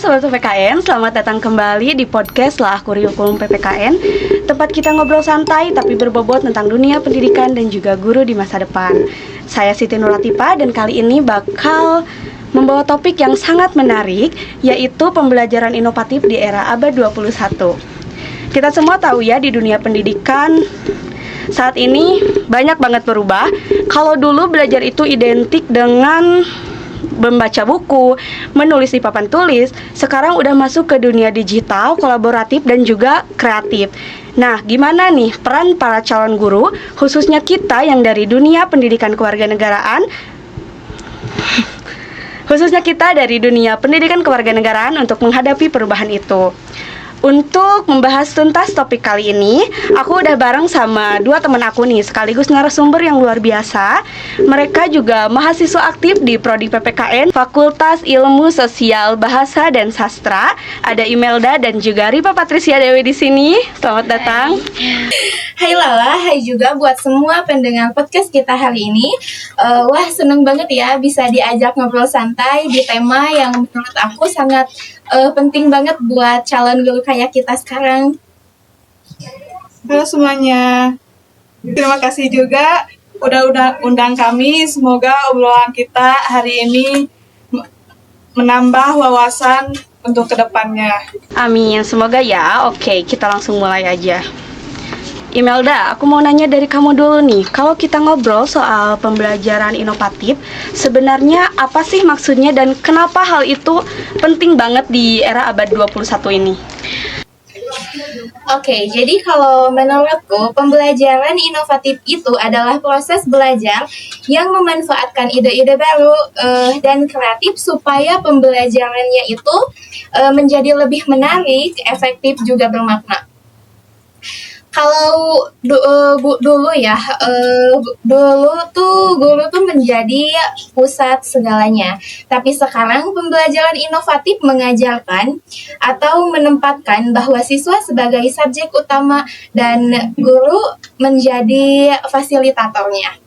Sobat PPKN, selamat datang kembali di podcast Lah Kurikulum PPKN. Tempat kita ngobrol santai tapi berbobot tentang dunia pendidikan dan juga guru di masa depan. Saya Siti Nuratipa dan kali ini bakal membawa topik yang sangat menarik, yaitu pembelajaran inovatif di era abad 21. Kita semua tahu ya, di dunia pendidikan saat ini banyak banget berubah. Kalau dulu belajar itu identik dengan membaca buku, menulis di papan tulis, sekarang udah masuk ke dunia digital, kolaboratif, dan juga kreatif. Nah, gimana nih peran para calon guru, khususnya kita yang dari dunia pendidikan kewarganegaraan, untuk menghadapi perubahan itu? Untuk membahas tuntas topik kali ini, aku udah bareng sama dua teman aku nih, sekaligus narasumber yang luar biasa. Mereka juga mahasiswa aktif di Prodi PPKN, Fakultas Ilmu Sosial Bahasa dan Sastra. Ada Imelda dan juga Ripa Patricia Dewi di sini. Selamat datang. Hai Lala, hai juga buat semua pendengar podcast kita hari ini. Wah, seneng banget ya bisa diajak ngobrol santai di tema yang menurut aku sangat penting banget buat calon guru kayak kita sekarang. Halo semuanya, terima kasih juga udah undang kami. Semoga obrolan kita hari ini menambah wawasan untuk kedepannya. Amin, semoga ya. Oke, kita langsung mulai aja. Imelda, aku mau nanya dari kamu dulu nih. Kalau kita ngobrol soal pembelajaran inovatif, sebenarnya apa sih maksudnya dan kenapa hal itu penting banget di era abad 21 ini? Oke, jadi kalau menurutku pembelajaran inovatif itu adalah proses belajar yang memanfaatkan ide-ide baru dan kreatif supaya pembelajarannya itu menjadi lebih menarik, efektif juga bermakna. Kalau dulu guru tuh menjadi pusat segalanya. Tapi sekarang pembelajaran inovatif mengajarkan atau menempatkan bahwa siswa sebagai subjek utama dan guru menjadi fasilitatornya.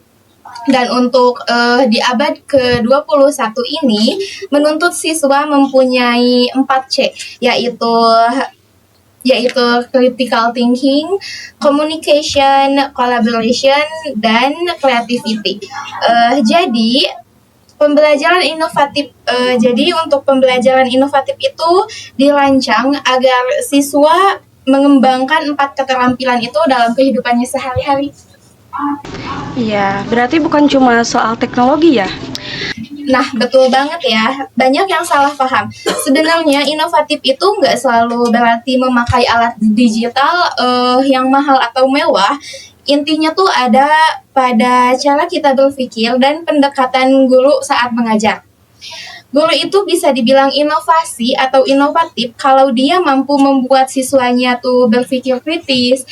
Dan untuk di abad ke-21 ini menuntut siswa mempunyai 4C, yaitu critical thinking, communication, collaboration, dan creativity. Jadi untuk pembelajaran inovatif itu dirancang agar siswa mengembangkan 4 keterampilan itu dalam kehidupannya sehari-hari. Iya, berarti bukan cuma soal teknologi ya? Nah, betul banget ya. Banyak yang salah paham. Sebenarnya inovatif itu nggak selalu berarti memakai alat digital yang mahal atau mewah. Intinya tuh ada pada cara kita berpikir dan pendekatan guru saat mengajar. Guru itu bisa dibilang inovasi atau inovatif kalau dia mampu membuat siswanya tuh berpikir kritis,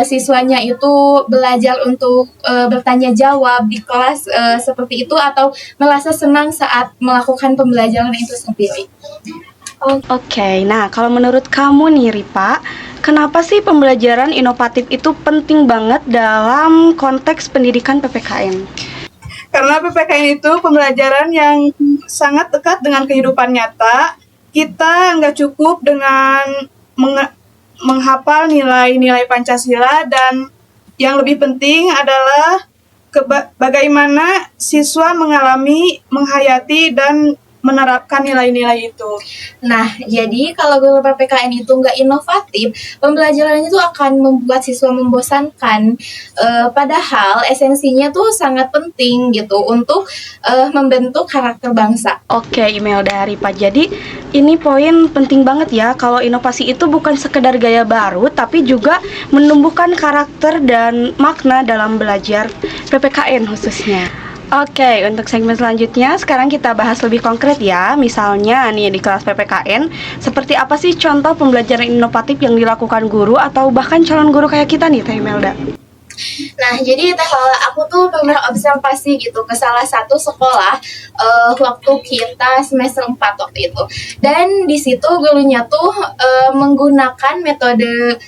siswanya itu belajar untuk bertanya jawab di kelas seperti itu, atau merasa senang saat melakukan pembelajaran itu sendiri. Oke, nah kalau menurut kamu nih Ripa, kenapa sih pembelajaran inovatif itu penting banget dalam konteks pendidikan PPKN? Karena PPKN itu pembelajaran yang sangat dekat dengan kehidupan nyata. Kita nggak cukup dengan menghafal nilai-nilai Pancasila, dan yang lebih penting adalah bagaimana siswa mengalami, menghayati, dan menerapkan nilai-nilai itu. Nah, jadi kalau guru PPKN itu nggak inovatif, pembelajarannya itu akan membuat siswa membosankan. Padahal esensinya tuh sangat penting gitu untuk membentuk karakter bangsa. Oke, Imelda, Ripa. Jadi ini poin penting banget ya. Kalau inovasi itu bukan sekedar gaya baru, tapi juga menumbuhkan karakter dan makna dalam belajar PPKN khususnya. Oke, untuk segmen selanjutnya sekarang kita bahas lebih konkret ya. Misalnya nih di kelas PPKN, seperti apa sih contoh pembelajaran inovatif yang dilakukan guru atau bahkan calon guru kayak kita nih, Teh Imelda? Nah, jadi aku tuh pernah observasi gitu ke salah satu sekolah waktu kita semester 4 waktu itu. Dan di situ gurunya tuh menggunakan metode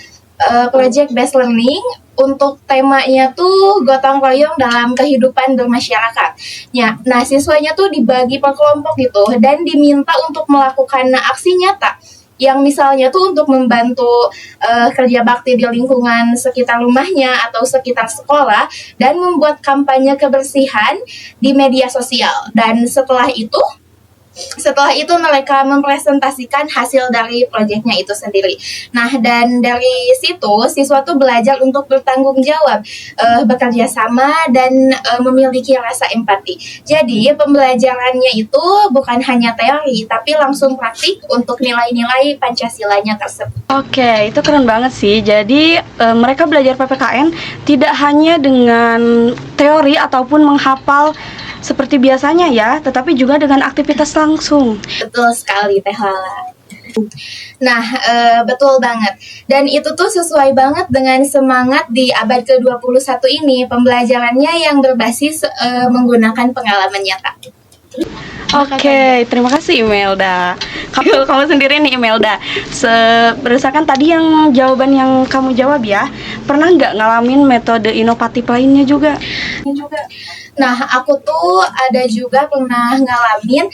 project based learning untuk temanya tuh gotong royong dalam kehidupan bermasyarakat. Ya, nah siswanya tuh dibagi per kelompok gitu dan diminta untuk melakukan aksi nyata yang misalnya tuh untuk membantu kerja bakti di lingkungan sekitar rumahnya atau sekitar sekolah dan membuat kampanye kebersihan di media sosial. Dan setelah itu mereka mempresentasikan hasil dari proyeknya itu sendiri. Nah, dan dari situ siswa tuh belajar untuk bertanggung jawab, bekerja sama dan memiliki rasa empati. Jadi pembelajarannya itu bukan hanya teori, tapi langsung praktik untuk nilai-nilai Pancasilanya tersebut. Oke, itu keren banget sih. Jadi mereka belajar PPKN tidak hanya dengan teori ataupun menghafal seperti biasanya ya, tetapi juga dengan aktivitas langsung. Betul sekali, Teh Lala. Nah, betul banget. Dan itu tuh sesuai banget dengan semangat di abad ke-21 ini, pembelajarannya yang berbasis menggunakan pengalaman nyata. Oke, terima kasih Imelda. Kamu sendiri nih Imelda, berdasarkan tadi yang jawaban yang kamu jawab ya, pernah nggak ngalamin metode inovatif lainnya juga? Nah, aku tuh ada juga pernah ngalamin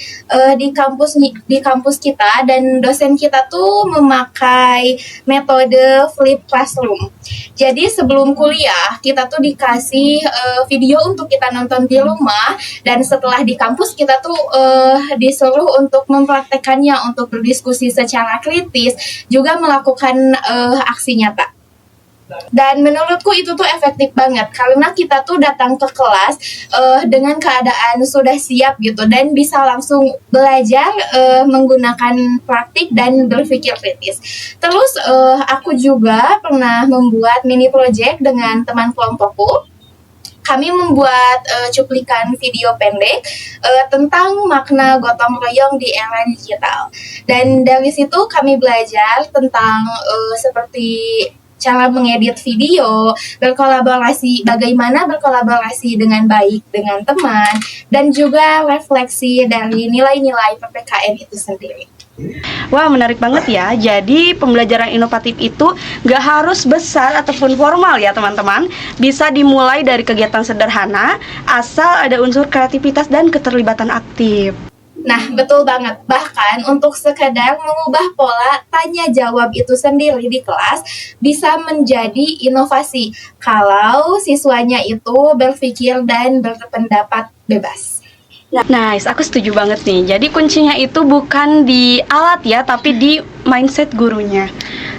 di kampus kita, dan dosen kita tuh memakai metode flip classroom. Jadi sebelum kuliah kita tuh dikasih video untuk kita nonton di rumah, dan setelah di kampus kita tuh disuruh untuk mempraktekannya, untuk berdiskusi secara kritis, juga melakukan aksi nyata. Dan menurutku itu tuh efektif banget karena kita tuh datang ke kelas dengan keadaan sudah siap gitu dan bisa langsung belajar menggunakan praktik dan berpikir kritis. Terus aku juga pernah membuat mini project dengan teman kelompokku. Kami membuat cuplikan video pendek tentang makna gotong royong di era digital. Dan dari situ kami belajar tentang seperti cara mengedit video, bagaimana berkolaborasi dengan baik dengan teman, dan juga refleksi dari nilai-nilai PPKN itu sendiri. Wah, menarik banget ya. Jadi pembelajaran inovatif itu gak harus besar ataupun formal ya teman-teman. Bisa dimulai dari kegiatan sederhana, asal ada unsur kreativitas dan keterlibatan aktif. Nah, betul banget. Bahkan untuk sekedar mengubah pola tanya jawab itu sendiri di kelas bisa menjadi inovasi kalau siswanya itu berpikir dan berpendapat bebas. Nice, aku setuju banget nih. Jadi kuncinya itu bukan di alat ya, tapi di mindset gurunya.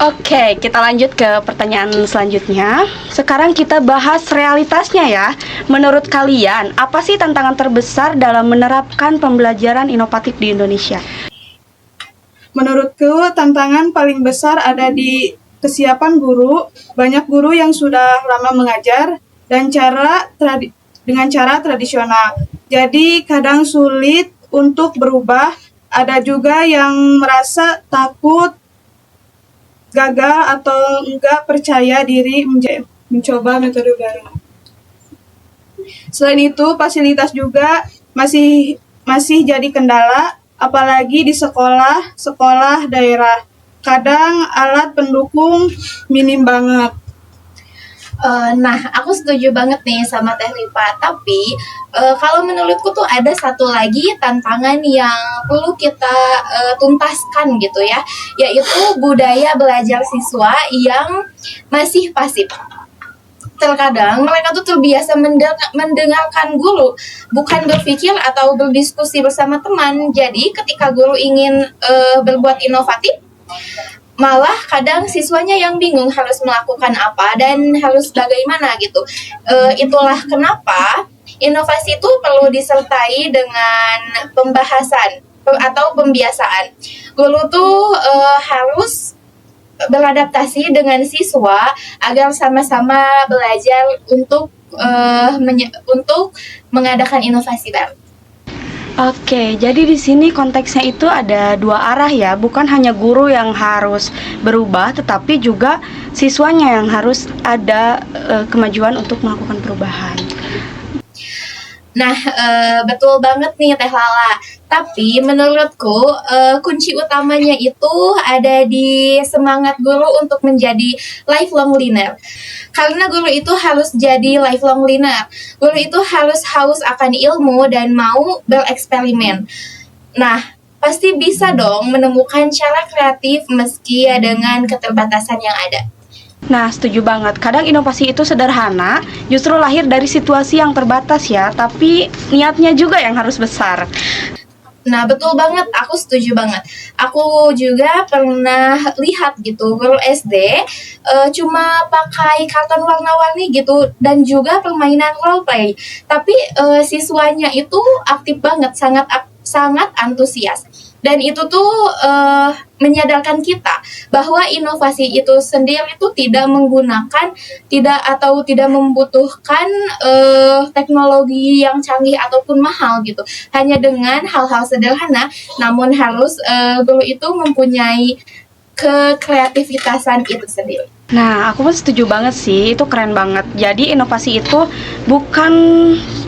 Oke, kita lanjut ke pertanyaan selanjutnya. Sekarang kita bahas realitasnya ya. Menurut kalian, apa sih tantangan terbesar dalam menerapkan pembelajaran inovatif di Indonesia? Menurutku, tantangan paling besar ada di kesiapan guru. Banyak guru yang sudah lama mengajar dan dengan cara tradisional. Jadi kadang sulit untuk berubah. Ada juga yang merasa takut, gagal, atau enggak percaya diri mencoba metode baru. Selain itu, fasilitas juga masih jadi kendala, apalagi di sekolah daerah. Kadang alat pendukung minim banget. Nah, aku setuju banget nih sama Teh Rifa. Tapi kalau menurutku tuh ada satu lagi tantangan yang perlu kita tuntaskan gitu ya, yaitu budaya belajar siswa yang masih pasif. Terkadang mereka tuh terbiasa mendengarkan guru, bukan berpikir atau berdiskusi bersama teman. Jadi ketika guru ingin berbuat inovatif, malah kadang siswanya yang bingung harus melakukan apa dan harus bagaimana gitu. Itulah kenapa inovasi itu perlu disertai dengan pembahasan atau pembiasaan. Guru tuh harus beradaptasi dengan siswa agar sama-sama belajar untuk mengadakan inovasi baru. Oke, jadi di sini konteksnya itu ada dua arah ya, bukan hanya guru yang harus berubah, tetapi juga siswanya yang harus ada kemajuan untuk melakukan perubahan. Nah, betul banget nih Teh Lala. Tapi menurutku kunci utamanya itu ada di semangat guru untuk menjadi lifelong learner. Karena guru itu harus jadi lifelong learner. Guru itu harus haus akan ilmu dan mau bereksperimen. Nah, pasti bisa dong menemukan cara kreatif meski ya dengan keterbatasan yang ada. Nah, setuju banget. Kadang inovasi itu sederhana, justru lahir dari situasi yang terbatas ya, tapi niatnya juga yang harus besar. Nah, betul banget, aku setuju banget. Aku juga pernah lihat gitu, guru SD cuma pakai karton warna-warni gitu dan juga permainan role play. Tapi siswanya itu aktif banget, sangat antusias. Dan itu tuh menyadarkan kita bahwa inovasi itu sendiri itu tidak membutuhkan teknologi yang canggih ataupun mahal gitu. Hanya dengan hal-hal sederhana, namun harus guru itu mempunyai kekreativitasan itu sendiri. Nah, aku pun setuju banget sih, itu keren banget. Jadi inovasi itu bukan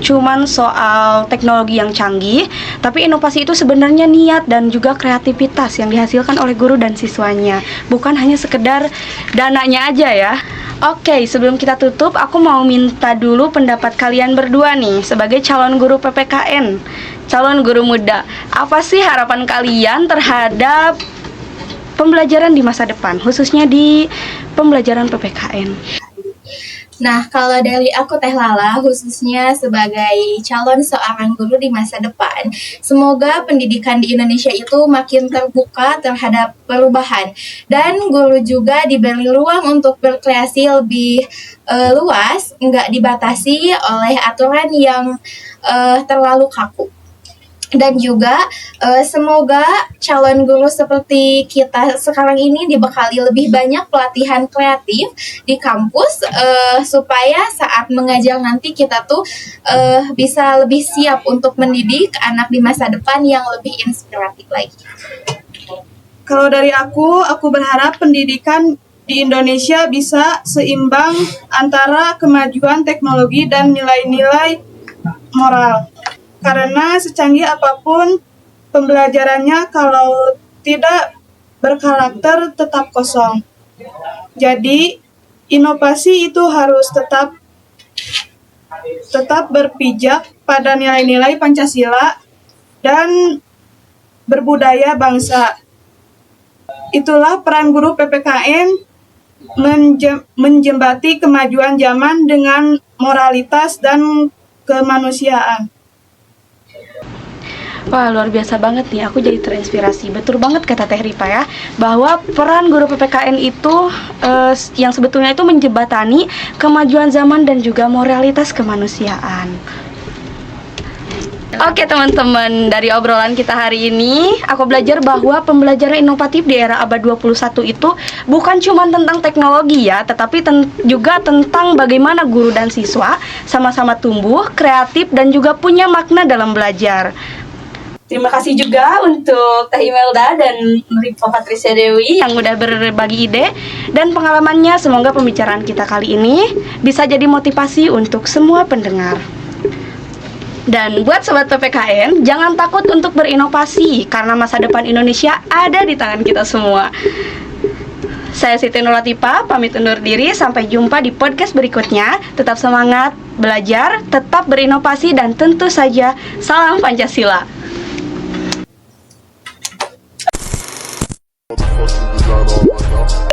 cuman soal teknologi yang canggih, tapi inovasi itu sebenarnya niat dan juga kreativitas yang dihasilkan oleh guru dan siswanya. Bukan hanya sekedar dananya aja ya. Oke, sebelum kita tutup, aku mau minta dulu pendapat kalian berdua nih, sebagai calon guru PPKN, calon guru muda. Apa sih harapan kalian terhadap pembelajaran di masa depan, khususnya di pembelajaran PPKN? Nah, kalau dari aku Teh Lala, khususnya sebagai calon seorang guru di masa depan, semoga pendidikan di Indonesia itu makin terbuka terhadap perubahan. Dan guru juga diberi ruang untuk berkreasi lebih luas, nggak dibatasi oleh aturan yang terlalu kaku. Dan juga semoga calon guru seperti kita sekarang ini dibekali lebih banyak pelatihan kreatif di kampus supaya saat mengajar nanti kita tuh bisa lebih siap untuk mendidik anak di masa depan yang lebih inspiratif lagi. Kalau dari aku berharap pendidikan di Indonesia bisa seimbang antara kemajuan teknologi dan nilai-nilai moral. Karena secanggih apapun pembelajarannya, kalau tidak berkarakter tetap kosong. Jadi inovasi itu harus tetap berpijak pada nilai-nilai Pancasila dan berbudaya bangsa. Itulah peran guru PPKN menjembati kemajuan zaman dengan moralitas dan kemanusiaan. Wah, luar biasa banget nih, aku jadi terinspirasi. Betul banget kata Teh Ripa ya, bahwa peran guru PPKN itu yang sebetulnya itu menjembatani kemajuan zaman dan juga moralitas kemanusiaan. Oke teman-teman, dari obrolan kita hari ini, aku belajar bahwa pembelajaran inovatif di era abad 21 itu bukan cuma tentang teknologi ya, tetapi juga tentang bagaimana guru dan siswa sama-sama tumbuh, kreatif, dan juga punya makna dalam belajar. Terima kasih juga untuk Teh Imelda dan Rifa Patricia Dewi yang udah berbagi ide dan pengalamannya. Semoga pembicaraan kita kali ini bisa jadi motivasi untuk semua pendengar. Dan buat sobat PPKN, jangan takut untuk berinovasi karena masa depan Indonesia ada di tangan kita semua. Saya Siti Nurlatifa, pamit undur diri. Sampai jumpa di podcast berikutnya. Tetap semangat belajar, tetap berinovasi, dan tentu saja salam Pancasila. Motherfucker, you got all my